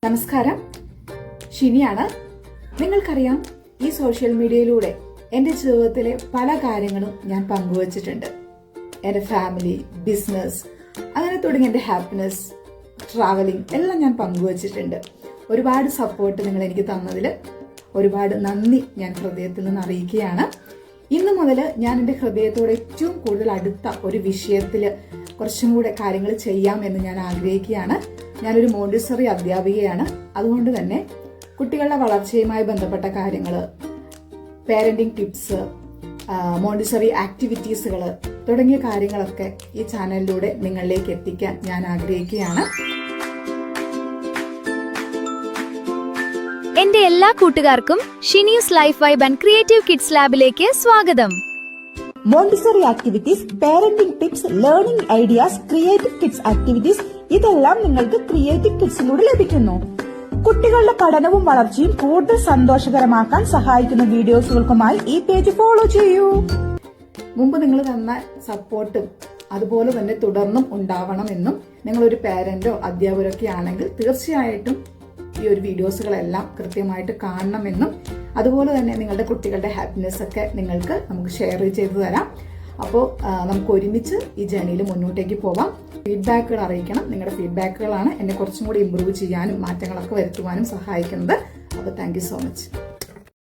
നമസ്കാരം, ഷിനിയാണ്. നിങ്ങൾക്കറിയാം, ഈ സോഷ്യൽ മീഡിയയിലൂടെ എന്റെ ജീവിതത്തിലെ പല കാര്യങ്ങളും ഞാൻ പങ്കുവച്ചിട്ടുണ്ട്. എന്റെ ഫാമിലി, ബിസിനസ്, അങ്ങനെ തുടങ്ങി എന്റെ ഹാപ്പിനെസ്, ട്രാവലിംഗ് എല്ലാം ഞാൻ പങ്കുവച്ചിട്ടുണ്ട്. ഒരുപാട് സപ്പോർട്ട് നിങ്ങൾ എനിക്ക് തന്നതിൽ ഒരുപാട് നന്ദി ഞാൻ ഹൃദയത്തിൽ നിന്ന് അറിയിക്കുകയാണ്. ഇന്നു മുതൽ ഞാൻ എന്റെ ഹൃദയത്തോട് ഏറ്റവും കൂടുതൽ അടുത്ത ഒരു വിഷയത്തിൽ കുറച്ചും കൂടെ കാര്യങ്ങൾ ചെയ്യാമെന്ന് ഞാൻ ആഗ്രഹിക്കുകയാണ്. ഞാനൊരു മോണ്ടിസറി അധ്യാപികയാണ്. അതുകൊണ്ട് തന്നെ കുട്ടികളുടെ വളർച്ചയുമായി ബന്ധപ്പെട്ട കാര്യങ്ങൾ, പേരന്റിംഗ് ടിപ്സ്, മോണ്ടിസറി ആക്ടിവിറ്റീസുകൾ തുടങ്ങിയ കാര്യങ്ങളൊക്കെ ഈ ചാനലിലൂടെ നിങ്ങളിലേക്ക് എത്തിക്കാൻ ഞാൻ ആഗ്രഹിക്കുകയാണ്. എന്റെ എല്ലാ കൂട്ടുകാർക്കും ഷിനിയൂസ് life vibe and creative kids ലാബിലേക്ക് സ്വാഗതം. Montessori activities, parenting tips, learning ideas, creative kids activities ഇതെല്ലാം നിങ്ങൾക്ക് ക്രിയേറ്റീവ് കിഡ്സിലൂടെ ലഭിക്കുന്നു. കുട്ടികളുടെ പഠനവും വളർച്ചയും കൂടുതൽ സന്തോഷകരമാക്കാൻ സഹായിക്കുന്ന വീഡിയോസുകൾക്കുമായി ഈ പേജ് ഫോളോ ചെയ്യൂ. മുമ്പ് നിങ്ങൾ തന്ന സപ്പോർട്ടും അതുപോലെ തന്നെ തുടർന്നും ഉണ്ടാവണമെന്നും, നിങ്ങളൊരു പേരന്റോ അധ്യാപകരൊക്കെ ആണെങ്കിൽ തീർച്ചയായിട്ടും ഈ ഒരു വീഡിയോസുകളെല്ലാം കൃത്യമായിട്ട് കാണണമെന്നും, അതുപോലെ തന്നെ നിങ്ങളുടെ കുട്ടികളുടെ ഹാപ്പിനെസ് ഒക്കെ നമുക്ക് ഷെയർ ചെയ്തു തരാം. അപ്പോൾ നമുക്ക് ഒരുമിച്ച് ഈ ജേണിയിൽ മുന്നോട്ടേക്ക് പോവാം. ഫീഡ്ബാക്കുകൾ അറിയിക്കണം. നിങ്ങളുടെ ഫീഡ്ബാക്കുകളാണ് എന്നെ കുറച്ചും കൂടി ഇമ്പ്രൂവ് ചെയ്യാനും മാറ്റങ്ങളൊക്കെ വരുത്തുവാനും സഹായിക്കുന്നത്. അപ്പോൾ താങ്ക് യു സോ മച്ച്.